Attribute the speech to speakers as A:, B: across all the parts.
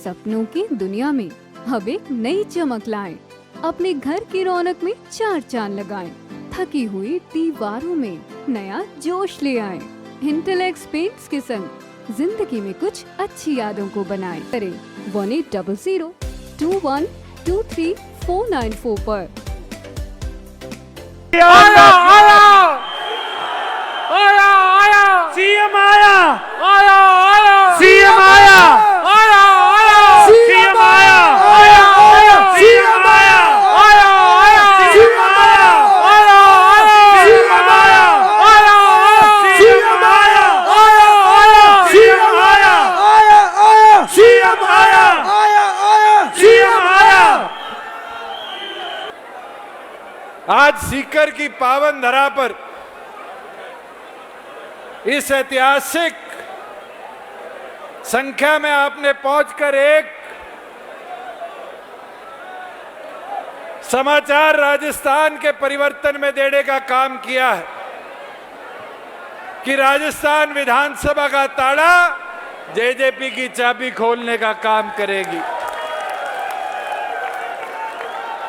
A: सपनों की दुनिया में अब एक नई चमक लाएं। अपने घर की रौनक में चार चांद लगाएं। थकी हुई दीवारों में नया जोश ले आएं। इंटेलेक्स पेंट्स के संग जिंदगी में कुछ अच्छी यादों को बनाएं। करें 1800-2123-494 पर।
B: आया आया आया आया सीएम आया आया आया सीएम आया आया आया सीएम आया आया आया सीएम आया आया आया सीएम आया आया आया सीएम आया आया आया सीएम आया आया आया सीएम आया आया आया सीएम आया आया आया सीएम आया। आज सीकर की पावन धरा पर इस ऐतिहासिक संख्या में आपने पहुंचकर एक समाचार राजस्थान के परिवर्तन में देने का काम किया है कि राजस्थान विधानसभा का ताला जेजेपी की चाबी खोलने का काम करेगी।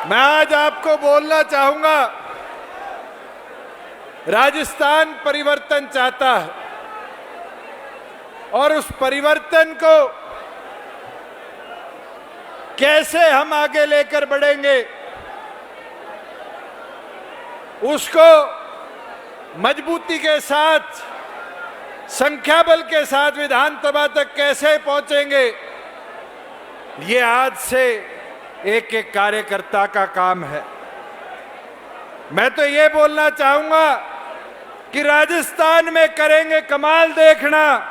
B: मैं आज आपको बोलना चाहूंगा, राजस्थान परिवर्तन चाहता है और उस परिवर्तन को कैसे हम आगे लेकर बढ़ेंगे, उसको मजबूती के साथ, संख्या बल के साथ विधानसभा तक कैसे पहुंचेंगे, ये आज से एक एक कार्यकर्ता का काम है। मैं तो ये बोलना चाहूंगा कि राजस्थान में करेंगे कमाल देखना,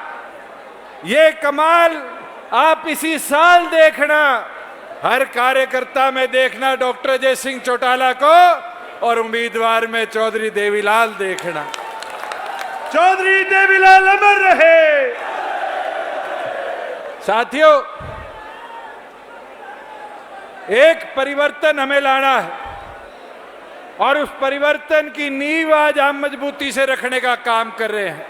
B: ये कमाल आप इसी साल देखना, हर कार्यकर्ता में देखना डॉक्टर अजय सिंह चौटाला को और उम्मीदवार में चौधरी देवीलाल देखना। चौधरी देवीलाल अमर रहे। साथियों, एक परिवर्तन हमें लाना है और उस परिवर्तन की नींव आज हम मजबूती से रखने का काम कर रहे हैं।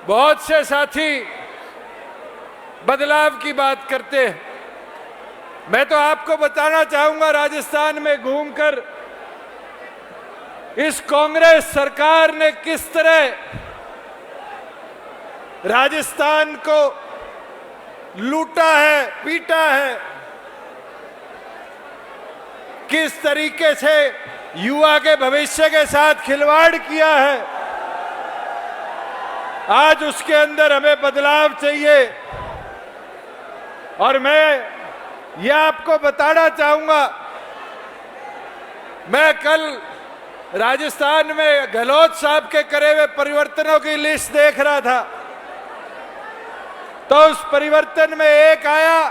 B: बहुत से साथी बदलाव की बात करते हैं। मैं तो आपको बताना चाहूंगा, राजस्थान में घूमकर इस कांग्रेस सरकार ने किस तरह राजस्थान को लूटा है, पीटा है, किस तरीके से युवा के भविष्य के साथ खिलवाड़ किया है। आज उसके अंदर हमें बदलाव चाहिए और मैं यह आपको बताना चाहूंगा, मैं कल राजस्थान में गहलोत साहब के करे हुए परिवर्तनों की लिस्ट देख रहा था, तो उस परिवर्तन में एक आया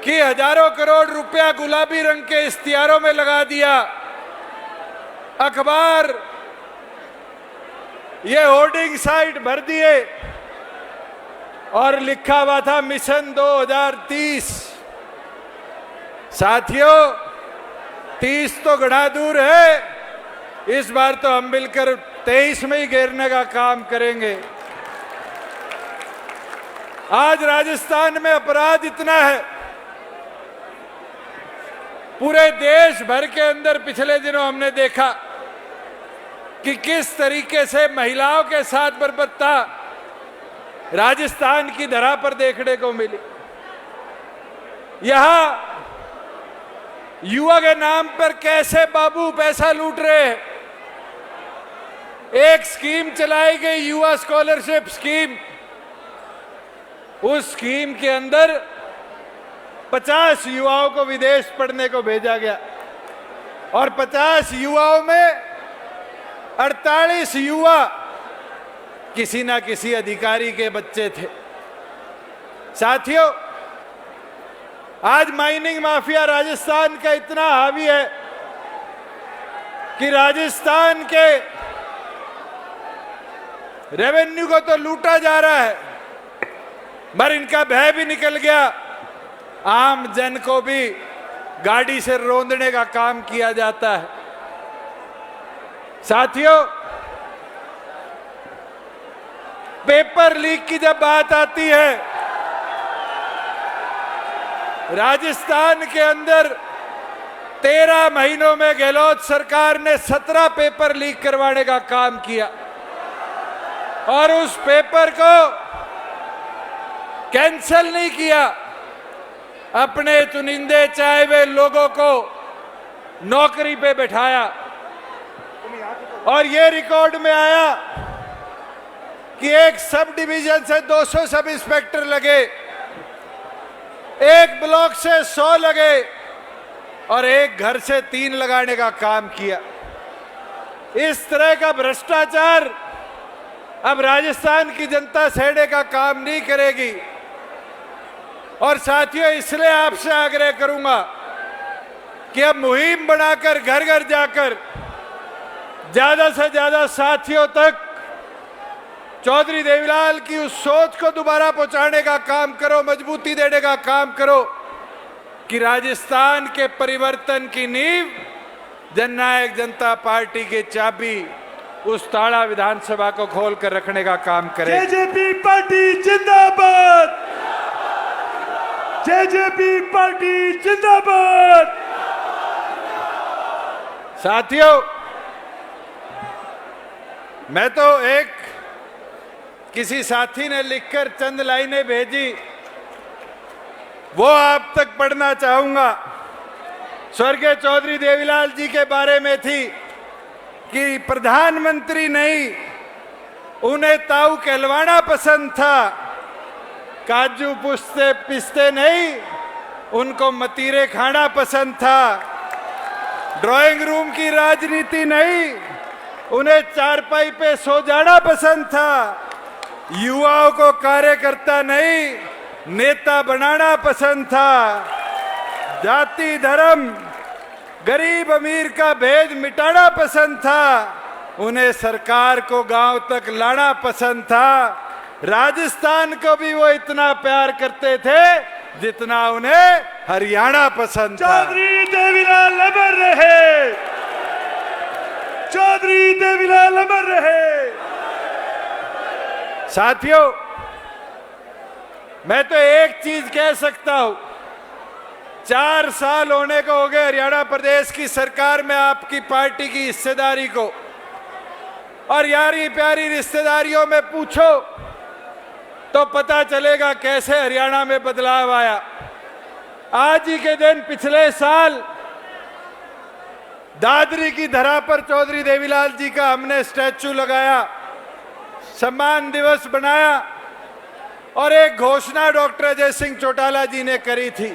B: कि हजारों करोड़ रुपया गुलाबी रंग के इश्तिहारों में लगा दिया, अखबार ये होर्डिंग साइट भर दिए और लिखा हुआ था मिशन 2030। साथियों, 30 तो घड़ा दूर है, इस बार तो हम मिलकर 23 में ही घेरने का काम करेंगे। आज राजस्थान में अपराध इतना है, पूरे देश भर के अंदर पिछले दिनों हमने देखा कि किस तरीके से महिलाओं के साथ बर्बरता राजस्थान की धरा पर देखने को मिली। यहां युवा के नाम पर कैसे बाबू पैसा लूट रहे हैं। एक स्कीम चलाई गई, युवा स्कॉलरशिप स्कीम। उस स्कीम के अंदर 50 युवाओं को विदेश पढ़ने को भेजा गया और 50 युवाओं में 48 युवा किसी ना किसी अधिकारी के बच्चे थे। साथियों, आज माइनिंग माफिया राजस्थान का इतना हावी है कि राजस्थान के रेवेन्यू को तो लूटा जा रहा है, मगर इनका भय भी निकल गया। आम जन को भी गाड़ी से रौंदने का काम किया जाता है। साथियों, पेपर लीक की जब बात आती है राजस्थान के अंदर 13 महीनों में गहलोत सरकार ने 17 पेपर लीक करवाने का काम किया और उस पेपर को कैंसल नहीं किया। अपने चुनिंदे चाहे हुए लोगों को नौकरी पे बिठाया और ये रिकॉर्ड में आया कि एक सब डिवीजन से 200 सब इंस्पेक्टर लगे, एक ब्लॉक से 100 लगे और एक घर से 3 लगाने का काम किया। इस तरह का भ्रष्टाचार अब राजस्थान की जनता सहने का काम नहीं करेगी। और साथियों, इसलिए आपसे आग्रह करूंगा कि अब मुहिम बनाकर घर घर जाकर ज्यादा से ज्यादा साथियों तक चौधरी देवीलाल की उस सोच को दोबारा पहुंचाने का काम करो, मजबूती देने का काम करो कि राजस्थान के परिवर्तन की नींव जननायक जनता पार्टी की चाबी उस ताड़ा विधानसभा को खोलकर रखने का काम करे।
C: जेजेपी पार्टी जिंदाबाद, जेजेपी पार्टी जिंदाबाद।
B: साथियों, मैं तो एक किसी साथी ने लिखकर चंद लाइनें भेजी, वो आप तक पढ़ना चाहूंगा। स्वर्गीय चौधरी देवीलाल जी के बारे में थी कि प्रधानमंत्री नहीं, उन्हें ताऊ कहलवाना पसंद था, काजू पुस्ते पिस्ते नहीं, उनको मतीरे खाना पसंद था, ड्राइंग रूम की राजनीति नहीं, उन्हें चारपाई पे सो जाना पसंद था, युवाओं को कार्यकर्ता नहीं नेता बनाना पसंद था, जाति धर्म गरीब अमीर का भेद मिटाना पसंद था, उन्हें सरकार को गांव तक लाना पसंद था। राजस्थान को भी वो इतना प्यार करते थे जितना उन्हें हरियाणा पसंद था।
C: चौधरी देवीलाल अमर रहे, चौधरी देवीलाल अमर रहे।
B: साथियों, मैं तो एक चीज कह सकता हूं, 4 साल होने को हो गए हरियाणा प्रदेश की सरकार में आपकी पार्टी की हिस्सेदारी को, और यारी प्यारी रिश्तेदारियों में पूछो तो पता चलेगा कैसे हरियाणा में बदलाव आया। आज ही के दिन पिछले साल दादरी की धरा पर चौधरी देवीलाल जी का हमने स्टैचू लगाया, सम्मान दिवस बनाया और एक घोषणा डॉक्टर अजय सिंह चौटाला जी ने करी थी,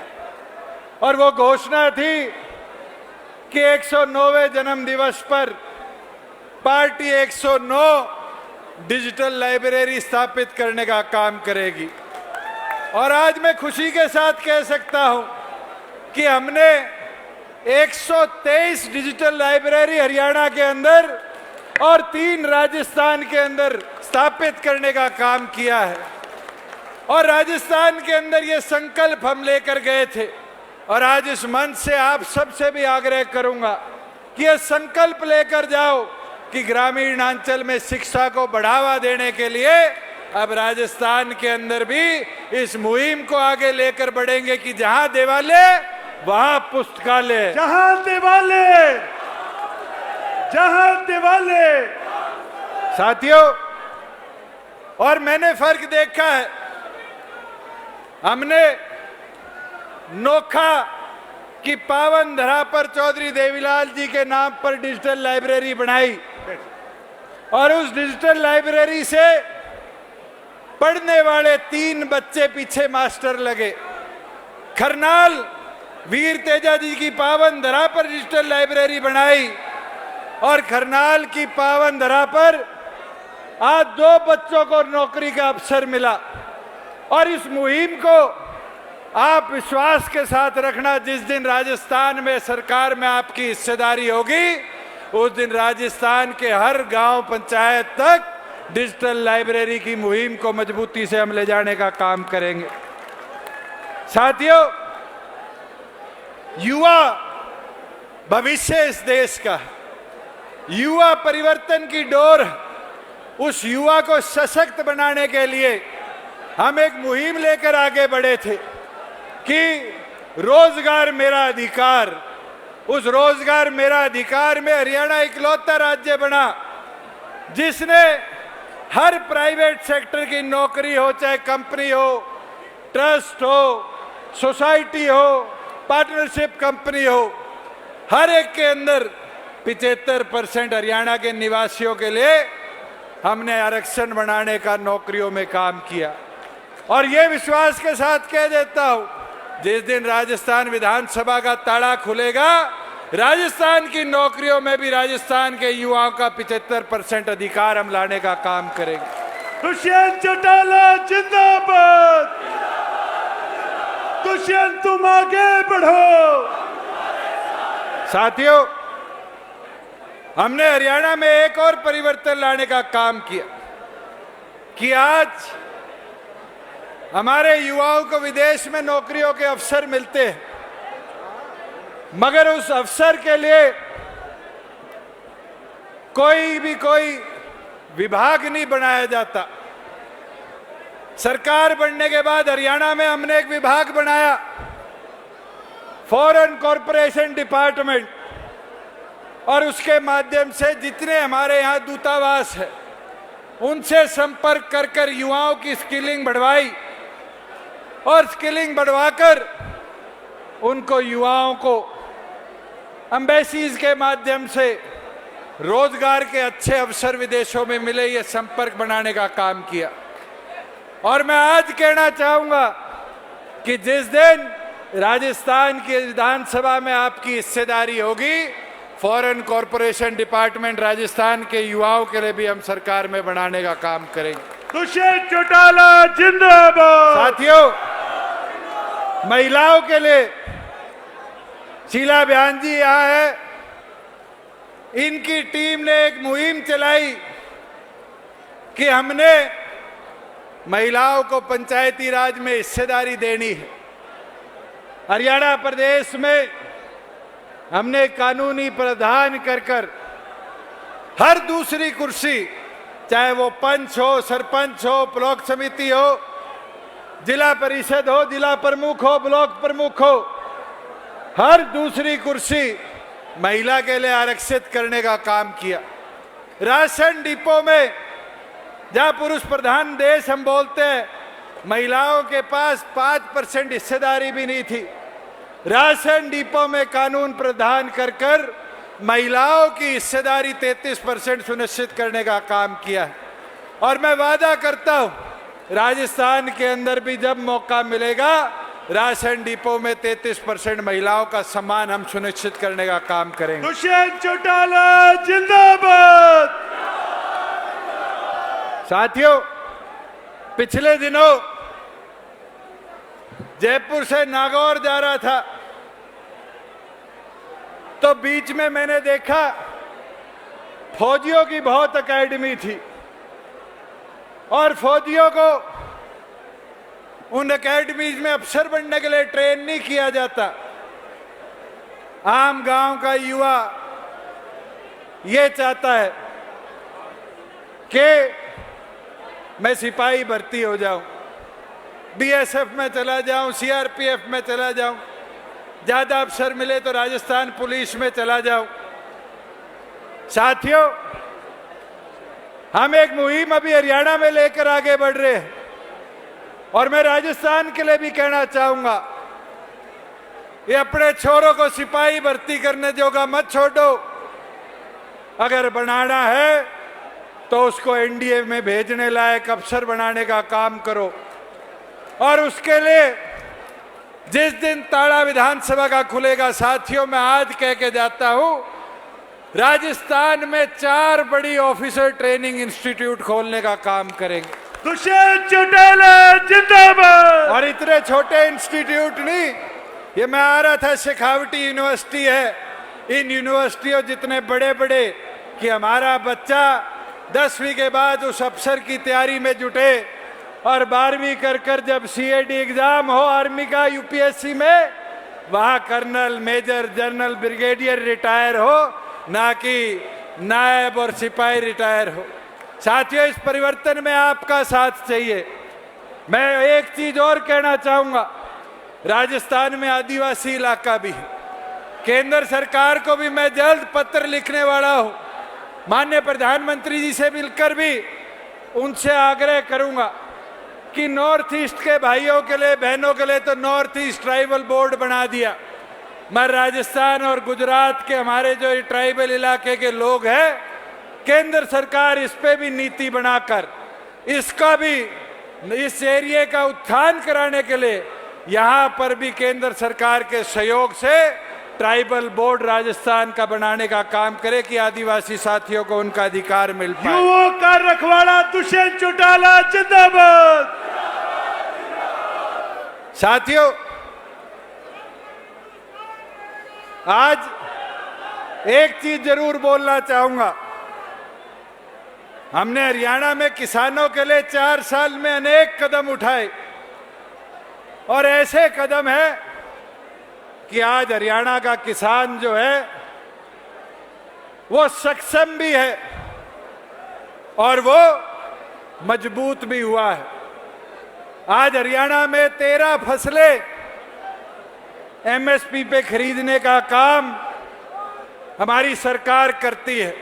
B: और वो घोषणा थी कि 109वें जन्म दिवस पर पार्टी 109 डिजिटल लाइब्रेरी स्थापित करने का काम करेगी। और आज मैं खुशी के साथ कह सकता हूं कि हमने 123 डिजिटल लाइब्रेरी हरियाणा के अंदर और 3 राजस्थान के अंदर स्थापित करने का काम किया है। और राजस्थान के अंदर ये संकल्प हम लेकर गए थे, और आज इस मंच से आप सबसे भी आग्रह करूंगा कि ये संकल्प लेकर जाओ कि ग्रामीण अंचल में शिक्षा को बढ़ावा देने के लिए अब राजस्थान के अंदर भी इस मुहिम को आगे लेकर बढ़ेंगे कि जहां देवालय वहां पुस्तकालय,
C: जहां देवालय, जहां देवालय।
B: साथियों, और मैंने फर्क देखा है, हमने नोखा की पावन धरा पर चौधरी देवीलाल जी के नाम पर डिजिटल लाइब्रेरी बनाई, और उस डिजिटल लाइब्रेरी से पढ़ने वाले 3 बच्चे पीछे मास्टर लगे। खरनाल वीर तेजा जी की पावन धरा पर डिजिटल लाइब्रेरी बनाई, और खरनाल की पावन धरा पर आज 2 बच्चों को नौकरी का अवसर मिला। और इस मुहिम को आप विश्वास के साथ रखना, जिस दिन राजस्थान में सरकार में आपकी हिस्सेदारी होगी, उस दिन राजस्थान के हर गांव पंचायत तक डिजिटल लाइब्रेरी की मुहिम को मजबूती से हम ले जाने का काम करेंगे। साथियों, युवा भविष्य इस देश का, युवा परिवर्तन की डोर, उस युवा को सशक्त बनाने के लिए हम एक मुहिम लेकर आगे बढ़े थे कि रोजगार मेरा अधिकार, उस रोजगार मेरा अधिकार में हरियाणा इकलौता राज्य बना जिसने हर प्राइवेट सेक्टर की नौकरी हो, चाहे कंपनी हो, ट्रस्ट हो, सोसाइटी हो, पार्टनरशिप कंपनी हो, हर एक के अंदर 75% हरियाणा के निवासियों के लिए हमने आरक्षण बनाने का नौकरियों में काम किया। और ये विश्वास के साथ कह देता हूं, जिस दिन राजस्थान विधानसभा का ताला खुलेगा, राजस्थान की नौकरियों में भी राजस्थान के युवाओं का 75% अधिकार हम लाने का काम करेंगे।
C: दुष्यंत चौटाला जिंदाबाद। दुष्यंत तुम आगे बढ़ो।
B: साथियों, हमने हरियाणा में एक और परिवर्तन लाने का काम किया कि आज हमारे युवाओं को विदेश में नौकरियों के अवसर मिलते हैं, मगर उस अवसर के लिए कोई विभाग नहीं बनाया जाता। सरकार बनने के बाद हरियाणा में हमने एक विभाग बनाया, फॉरेन कॉरपोरेशन डिपार्टमेंट, और उसके माध्यम से जितने हमारे यहाँ दूतावास है उनसे संपर्क कर कर युवाओं की स्किलिंग बढ़वाई और स्किलिंग बढ़वाकर उनको युवाओं को एम्बेसीज के माध्यम से रोजगार के अच्छे अवसर विदेशों में मिले, ये संपर्क बनाने का काम किया। और मैं आज कहना चाहूंगा कि जिस दिन राजस्थान की विधानसभा में आपकी हिस्सेदारी होगी, फॉरेन कॉरपोरेशन डिपार्टमेंट राजस्थान के युवाओं के लिए भी हम सरकार में बनाने का काम करेंगे।
C: दुष्यंत चौटाला जिंदाबाद।
B: साथियों, महिलाओं के लिए शीला बयान जी यहाँ है, इनकी टीम ने एक मुहिम चलाई कि हमने महिलाओं को पंचायती राज में हिस्सेदारी देनी है। हरियाणा प्रदेश में हमने कानूनी प्रावधान कर हर दूसरी कुर्सी, चाहे वो पंच हो, सरपंच हो, ब्लॉक समिति हो, जिला परिषद हो, जिला प्रमुख हो, ब्लॉक प्रमुख हो, हर दूसरी कुर्सी महिला के लिए आरक्षित करने का काम किया। राशन डिपो में, जहां पुरुष प्रधान देश हम बोलते हैं, महिलाओं के पास 5% हिस्सेदारी भी नहीं थी। राशन डिपो में कानून प्रावधान कर महिलाओं की हिस्सेदारी 33% सुनिश्चित करने का काम किया है। और मैं वादा करता हूं, राजस्थान के अंदर भी जब मौका मिलेगा, राशन डिपो में 33% महिलाओं का सम्मान हम सुनिश्चित करने का काम करेंगे।
C: दुष्यंत चौटाला जिंदाबाद।
B: साथियों, पिछले दिनों जयपुर से नागौर जा रहा था तो बीच में मैंने देखा फौजियों की बहुत एकेडमी थी और फौजियों को उन एकेडमीज में अफसर बनने के लिए ट्रेन नहीं किया जाता। आम गांव का युवा ये चाहता है कि मैं सिपाही भर्ती हो जाऊं, बीएसएफ में चला जाऊं, सीआरपीएफ में चला जाऊं, ज्यादा अवसर मिले तो राजस्थान पुलिस में चला जाऊं। साथियों, हम एक मुहिम अभी हरियाणा में लेकर आगे बढ़ रहे हैं और मैं राजस्थान के लिए भी कहना चाहूंगा, ये अपने छोरों को सिपाही भर्ती करने जोगा मत छोड़ो। अगर बनाना है तो उसको एनडीए में भेजने लायक अफसर बनाने का काम करो। और उसके लिए जिस दिन ताला विधानसभा का खुलेगा, साथियों, मैं आज कह के जाता हूं, राजस्थान में 4 बड़ी ऑफिसर ट्रेनिंग इंस्टीट्यूट खोलने का काम करेंगे।
C: दुष्यंत चौटाला जिंदाबाद।
B: और इतने छोटे इंस्टीट्यूट नहीं, ये मैं आ रहा था, शेखावटी यूनिवर्सिटी है, इन यूनिवर्सिटियों जितने बड़े बड़े कि हमारा बच्चा 10वीं के बाद उस अफसर की तैयारी में जुटे और 12वीं कर जब सीएडी एग्जाम हो आर्मी का, यूपीएससी में, वहां colonel, major, general, brigadier retire हो, ना कि नायब और सिपाही रिटायर हो। साथियों, इस परिवर्तन में आपका साथ चाहिए। मैं एक चीज और कहना चाहूंगा, राजस्थान में आदिवासी इलाका भी है। केंद्र सरकार को भी मैं जल्द पत्र लिखने वाला हूं। माननीय प्रधानमंत्री जी से मिलकर भी उनसे आग्रह करूंगा कि नॉर्थ ईस्ट के भाइयों के लिए, बहनों के लिए तो नॉर्थ ईस्ट ट्राइबल बोर्ड बना दिया, मगर राजस्थान और गुजरात के हमारे जो ये ट्राइबल इलाके के लोग हैं, केंद्र सरकार इस पे भी नीति बनाकर इसका भी, इस एरिया का उत्थान कराने के लिए यहाँ पर भी केंद्र सरकार के सहयोग से ट्राइबल बोर्ड राजस्थान का बनाने का काम करे कि आदिवासी साथियों को उनका अधिकार मिल पाए।
C: युवाओं का रखवाला दुष्यंत चौटाला जिंदाबाद।
B: साथियों, आज एक चीज जरूर बोलना चाहूंगा। हमने हरियाणा में किसानों के लिए 4 साल में अनेक कदम उठाए और ऐसे कदम है कि आज हरियाणा का किसान जो है वो सक्षम भी है और वो मजबूत भी हुआ है। आज हरियाणा में 13 फसलें एमएसपी पे खरीदने का काम हमारी सरकार करती है।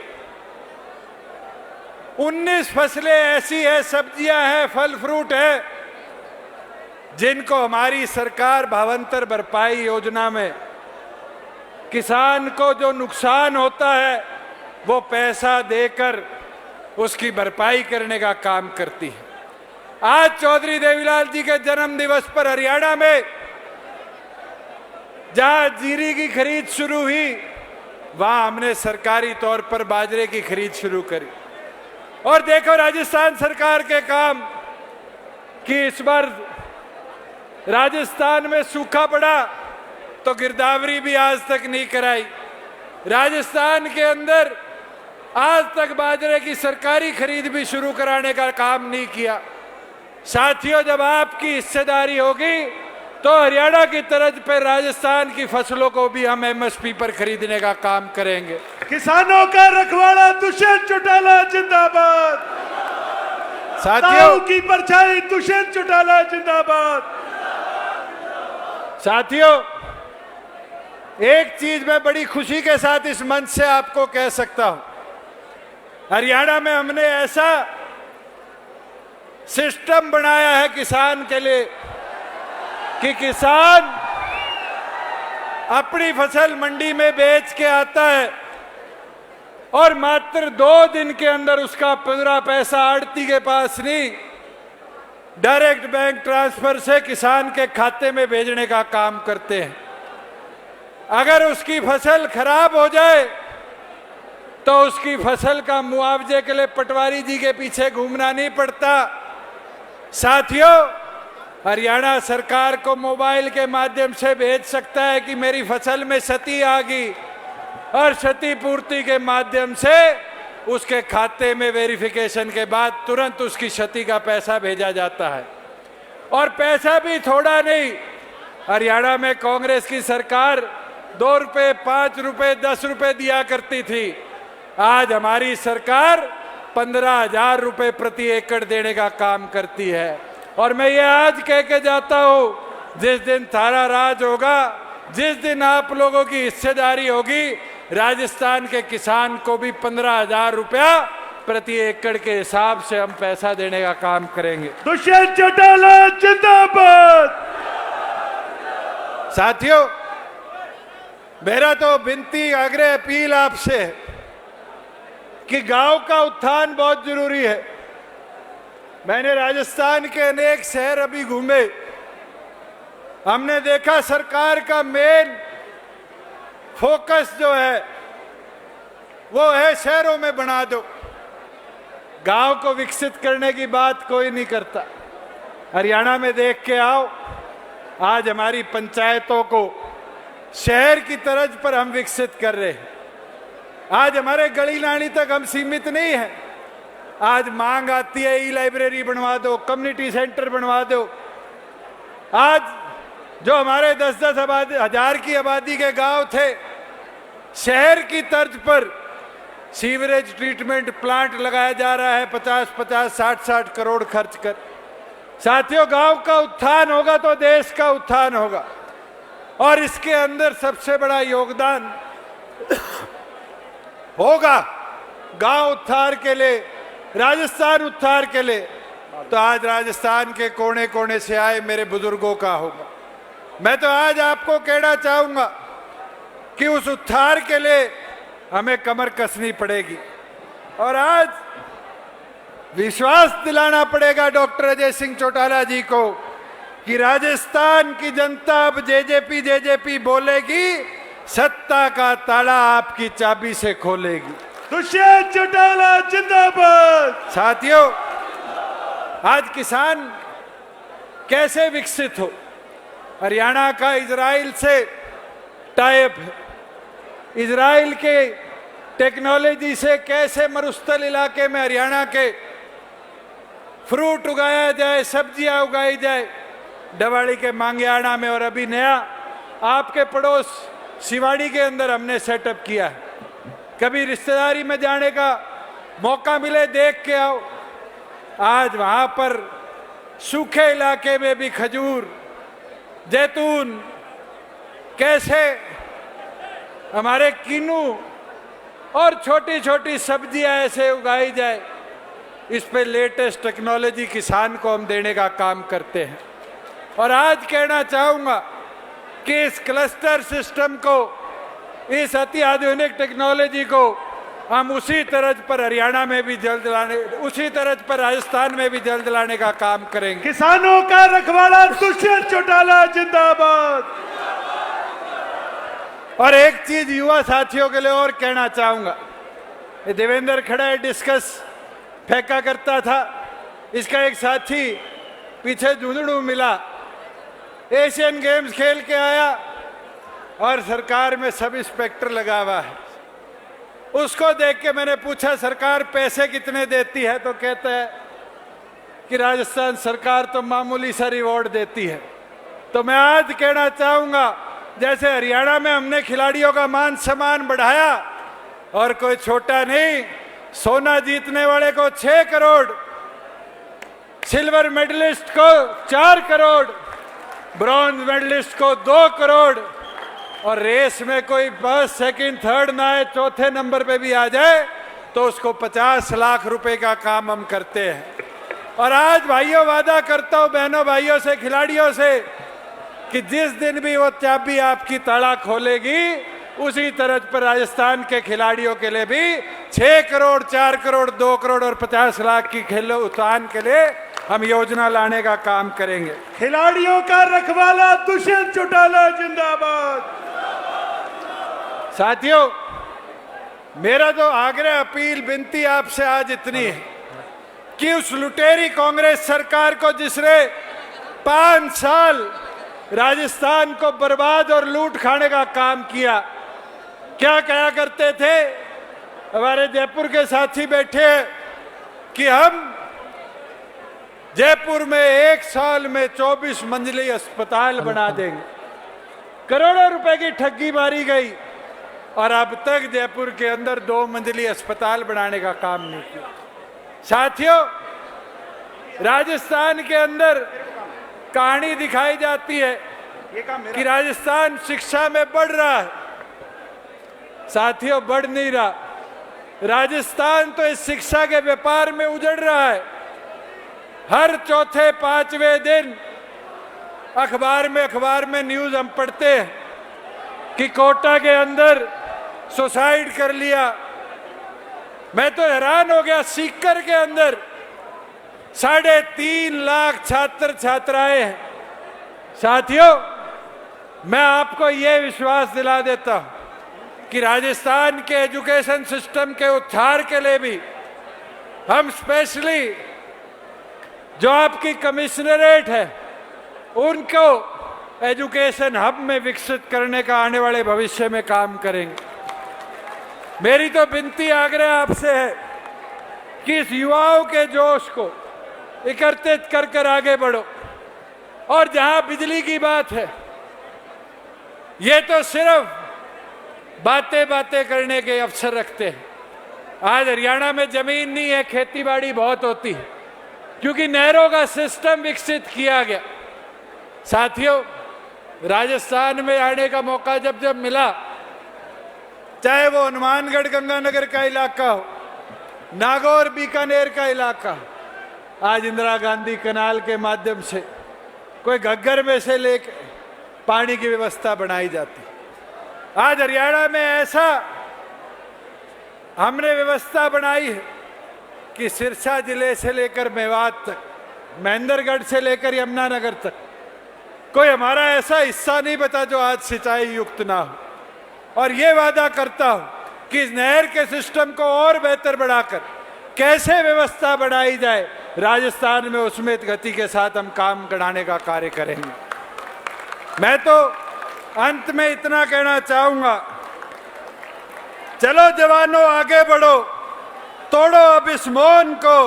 B: 19 फसलें ऐसी है, सब्जियां हैं, फल फ्रूट है, जिनको हमारी सरकार भावांतर भरपाई योजना में किसान को जो नुकसान होता है वो पैसा देकर उसकी भरपाई करने का काम करती है। आज चौधरी देवीलाल जी के जन्म दिवस पर हरियाणा में जहां जीरी की खरीद शुरू हुई, वहां हमने सरकारी तौर पर बाजरे की खरीद शुरू करी। और देखो राजस्थान सरकार के काम कि इस बार राजस्थान में सूखा पड़ा तो गिरदावरी भी आज तक नहीं कराई। राजस्थान के अंदर आज तक बाजरे की सरकारी खरीद भी शुरू कराने का काम नहीं किया। साथियों, जब आपकी हिस्सेदारी होगी तो हरियाणा की तर्ज पर राजस्थान की फसलों को भी हम एमएसपी पर खरीदने का काम करेंगे।
C: किसानों का रखवाला दुष्यंत चौटाला जिंदाबाद।
B: साथियों
C: की परछाई दुष्यंत चौटाला जिंदाबाद।
B: साथियों, एक चीज मैं बड़ी खुशी के साथ इस मंच से आपको कह सकता हूं। हरियाणा में हमने ऐसा सिस्टम बनाया है किसान के लिए कि किसान अपनी फसल मंडी में बेच के आता है और मात्र 2 दिन के अंदर उसका पूरा पैसा आड़ती के पास नहीं, डायरेक्ट बैंक ट्रांसफर से किसान के खाते में भेजने का काम करते हैं। अगर उसकी फसल खराब हो जाए तो उसकी फसल का मुआवजे के लिए पटवारी जी के पीछे घूमना नहीं पड़ता। साथियों, हरियाणा सरकार को मोबाइल के माध्यम से भेज सकता है कि मेरी फसल में क्षति आ गई और क्षति पूर्ति के माध्यम से उसके खाते में वेरिफिकेशन के बाद तुरंत उसकी क्षति का पैसा भेजा जाता है। और पैसा भी थोड़ा नहीं। हरियाणा में कांग्रेस की सरकार 2 रुपए, 5 रुपए, 10 रुपए दिया करती थी। आज हमारी सरकार 15,000 रुपए प्रति एकड़ देने का काम करती है। और मैं ये आज कह के जाता हूं, जिस दिन थारा राज होगा, जिस दिन आप लोगों की हिस्सेदारी होगी, राजस्थान के किसान को भी 15,000 रुपया प्रति एकड़ के हिसाब से हम पैसा देने का काम करेंगे।
C: दुष्यंत चौटाला जिंदाबाद।
B: साथियों, मेरा तो विनती, आग्रह, अपील आपसे है कि गांव का उत्थान बहुत जरूरी है। मैंने राजस्थान के अनेक शहर अभी घूमे, हमने देखा सरकार का मेन फोकस जो है वो है शहरों में बना दो, गांव को विकसित करने की बात कोई नहीं करता। हरियाणा में देख के आओ, आज हमारी पंचायतों को शहर की तर्ज पर हम विकसित कर रहे हैं। आज हमारे गली नाली तक हम सीमित नहीं है। आज मांग आती है ई लाइब्रेरी बनवा दो, कम्युनिटी सेंटर बनवा दो। आज जो हमारे 10-10 हजार की आबादी के गांव थे, शहर की तर्ज पर सीवरेज ट्रीटमेंट प्लांट लगाया जा रहा है 50-50, 60-60 करोड़ खर्च कर। साथियों, गांव का उत्थान होगा तो देश का उत्थान होगा, और इसके अंदर सबसे बड़ा योगदान होगा गांव उत्थान के लिए, राजस्थान उत्थान के लिए, तो आज राजस्थान के कोने कोने से आए मेरे बुजुर्गों का होगा। मैं तो आज आपको कहना चाहूंगा कि उस उत्थान के लिए हमें कमर कसनी पड़ेगी, और आज विश्वास दिलाना पड़ेगा डॉक्टर अजय सिंह चौटाला जी को कि राजस्थान की जनता अब जेजेपी बोलेगी, सत्ता का ताला आपकी चाबी से खोलेगी।
C: दुष्यंत चौटाला जिंदाबाद।
B: साथियों, आज किसान कैसे विकसित हो, हरियाणा का इजराइल से टाइप है, इजराइल के टेक्नोलॉजी से कैसे मरुस्थल इलाके में हरियाणा के फ्रूट उगाया जाए, सब्जियां उगाई जाए, डवाड़ी के मांगियाना में, और अभी नया आपके पड़ोस सिवाड़ी के अंदर हमने सेटअप किया है। कभी रिश्तेदारी में जाने का मौका मिले देख के आओ। आज वहां पर सूखे इलाके में भी खजूर, जैतून, कैसे हमारे किन्नू और छोटी छोटी सब्जियां ऐसे उगाई जाए, इस पे लेटेस्ट टेक्नोलॉजी किसान को हम देने का काम करते हैं। और आज कहना चाहूंगा कि इस क्लस्टर सिस्टम को, इस अति आधुनिक टेक्नोलॉजी को हम उसी तर्ज पर हरियाणा में भी जल्द लाने, उसी तर्ज पर राजस्थान में भी जल्द लाने का काम करेंगे।
C: किसानों का रखवाला दुष्यंत चौटाला जिंदाबाद।
B: और एक चीज युवा साथियों के लिए और कहना चाहूंगा, ये देवेंद्र खड़ा है, डिस्कस फेंका करता था, इसका एक साथी पीछे झुंझुनू मिला, एशियन गेम्स खेल के आया और सरकार में सब इंस्पेक्टर लगा हुआ है। उसको देख के मैंने पूछा सरकार पैसे कितने देती है, तो कहता है कि राजस्थान सरकार तो मामूली सा रिवॉर्ड देती है। तो मैं आज कहना चाहूंगा, जैसे हरियाणा में हमने खिलाड़ियों का मान सम्मान बढ़ाया, और कोई छोटा नहीं, सोना जीतने वाले को 6 करोड़, सिल्वर मेडलिस्ट को 4 करोड़, ब्रॉन्ज मेडलिस्ट को 2 करोड़, और रेस में कोई फर्स्ट सेकंड थर्ड ना आए, चौथे नंबर पे भी आ जाए तो उसको 50 लाख रुपए का काम हम करते हैं। और आज भाइयों वादा करता हूं बहनों भाइयों से, खिलाड़ियों से, कि जिस दिन भी वो चाबी आपकी ताला खोलेगी, उसी तरह पर राजस्थान के खिलाड़ियों के लिए भी 6 करोड़, 4 करोड़, 2 करोड़ और 50 लाख की खेल उत्थान के लिए हम योजना लाने का काम करेंगे।
C: खिलाड़ियों का रखवाला दुष्यंत चौटाला जिंदाबाद।
B: साथियों, मेरा तो आग्रह, अपील, विनती आपसे आज इतनी है कि उस लुटेरी कांग्रेस सरकार को, जिसने 5 साल राजस्थान को बर्बाद और लूट खाने का काम किया, क्या कहा करते थे हमारे जयपुर के साथी बैठे हैं कि हम जयपुर में 1 साल में 24 मंजिली अस्पताल बना देंगे। करोड़ों रुपए की ठगी मारी गई, और अब तक जयपुर के अंदर 2 मंजिली अस्पताल बनाने का काम नहीं किया। साथियों, राजस्थान के अंदर कहानी दिखाई जाती है कि राजस्थान शिक्षा में बढ़ रहा है। साथियों, बढ़ नहीं रहा, राजस्थान तो इस शिक्षा के व्यापार में उजड़ रहा है। हर चौथे 5वें दिन अखबार में न्यूज हम पढ़ते हैं कि कोटा के अंदर सुसाइड कर लिया। मैं तो हैरान हो गया, सीकर के अंदर 3.5 लाख छात्र छात्राएं हैं। साथियों, मैं आपको यह विश्वास दिला देता हूं कि राजस्थान के एजुकेशन सिस्टम के उत्थान के लिए भी हम स्पेशली जो आपकी कमिश्नरेट है, उनको एजुकेशन हब में विकसित करने का आने वाले भविष्य में काम करेंगे। मेरी तो विनती आग्रह आपसे है कि इस युवाओं के जोश को एकत्रित कर कर आगे बढ़ो। और जहां बिजली की बात है, ये तो सिर्फ बातें करने के अवसर रखते हैं। आज हरियाणा में जमीन नहीं है, खेती बाड़ी बहुत होती है, क्योंकि नहरों का सिस्टम विकसित किया गया। साथियों, राजस्थान में आने का मौका जब जब मिला, चाहे वो हनुमानगढ़ गंगानगर का इलाका हो, नागौर बीकानेर का इलाका हो, आज इंदिरा गांधी कनाल के माध्यम से कोई घग्गर में से लेकर पानी की व्यवस्था बनाई जाती। आज हरियाणा में ऐसा हमने व्यवस्था बनाई है कि सिरसा जिले से लेकर मेवात तक, महेंद्रगढ़ से लेकर यमुनानगर तक कोई हमारा ऐसा हिस्सा नहीं बता जो आज सिंचाई युक्त ना हो। और ये वादा करता हूं कि इस नहर के सिस्टम को और बेहतर बढ़ाकर कैसे व्यवस्था बनाई जाए, राजस्थान में उसमें गति के साथ हम काम कराने का कार्य करेंगे। मैं तो अंत में इतना कहना चाहूंगा, चलो जवानों आगे बढ़ो, तोड़ो अब इस मौन को,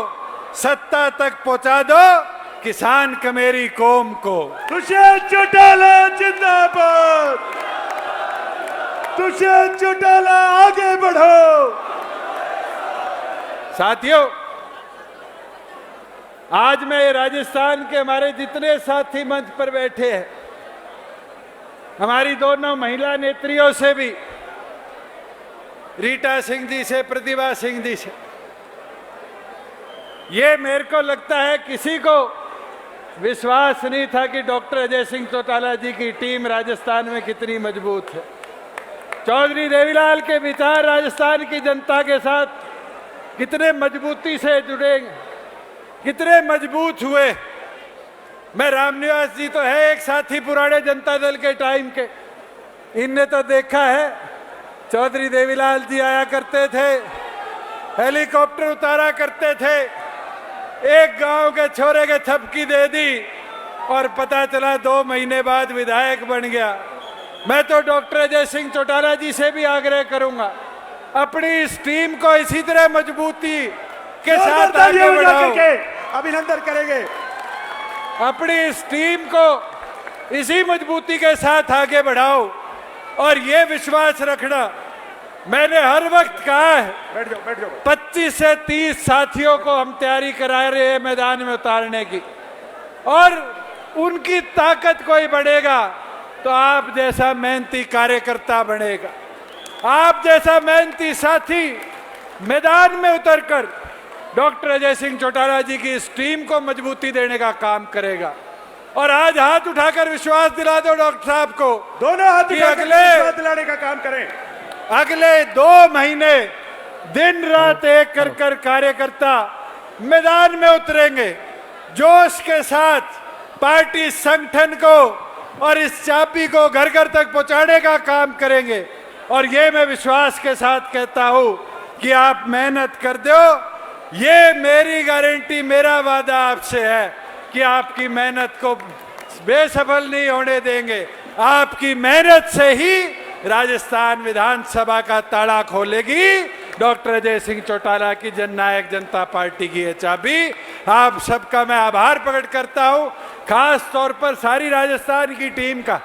B: सत्ता तक पहुंचा दो किसान कमेरी कौम को।
C: दुष्यंत चौटाला जिंदाबाद, दुष्यंत चौटाला आगे बढ़ो।
B: साथियों, आज मैं राजस्थान के हमारे जितने साथी मंच पर बैठे हैं, हमारी दोनों महिला नेत्रियों से भी, रीटा सिंह जी से, प्रतिभा सिंह जी से, ये मेरे को लगता है किसी को विश्वास नहीं था कि डॉक्टर अजय सिंह चौटाला जी की टीम राजस्थान में कितनी मजबूत है। चौधरी देवीलाल के विचार राजस्थान की जनता के साथ कितने मजबूती से जुड़े, कितने मजबूत हुए। मैं रामनिवास जी तो है एक साथी पुराने जनता दल के टाइम के, इनने तो देखा है चौधरी देवीलाल जी आया करते थे, हेलीकॉप्टर उतारा करते थे, एक गांव के छोरे के थपकी दे दी और पता चला 2 महीने बाद विधायक बन गया। मैं तो डॉक्टर अजय सिंह चौटाला जी से भी आग्रह करूंगा, अपनी इस टीम को इसी तरह मजबूती के साथ आगे बढ़ाओ,
C: अभिनंदन करेंगे।
B: अपनी इस टीम को इसी मजबूती के साथ आगे बढ़ाओ और ये विश्वास रखना, मैंने हर वक्त कहा है,
C: बैठ जाओ।
B: 25 से 30 साथियों को हम तैयारी करा रहे हैं मैदान में उतारने की, और उनकी ताकत कोई बढ़ेगा तो आप जैसा मेहनती कार्यकर्ता बनेगा, आप जैसा मेहनती साथी मैदान में उतरकर डॉक्टर अजय सिंह चौटाला जी की इस टीम को मजबूती देने का काम करेगा। और आज हाथ उठाकर विश्वास दिला दो डॉक्टर साहब को,
C: दोनों हाथ
B: कि
C: उठाकर विश्वास दिलाने का काम करें।
B: अगले 2 महीने दिन रात एक कर कर कार्यकर्ता मैदान में उतरेंगे, जोश के साथ पार्टी संगठन को और इस चाबी को घर घर तक पहुंचाने का काम करेंगे। और ये मैं विश्वास के साथ कहता हूं कि आप मेहनत कर दो, ये मेरी गारंटी, मेरा वादा आपसे है कि आपकी मेहनत को बेसफल नहीं होने देंगे। आपकी मेहनत से ही राजस्थान विधानसभा का ताला खोलेगी डॉक्टर अजय सिंह चौटाला की जननायक जनता पार्टी की ये चाबी। आप सबका मैं आभार प्रकट करता हूं, खास तौर पर सारी राजस्थान की टीम का।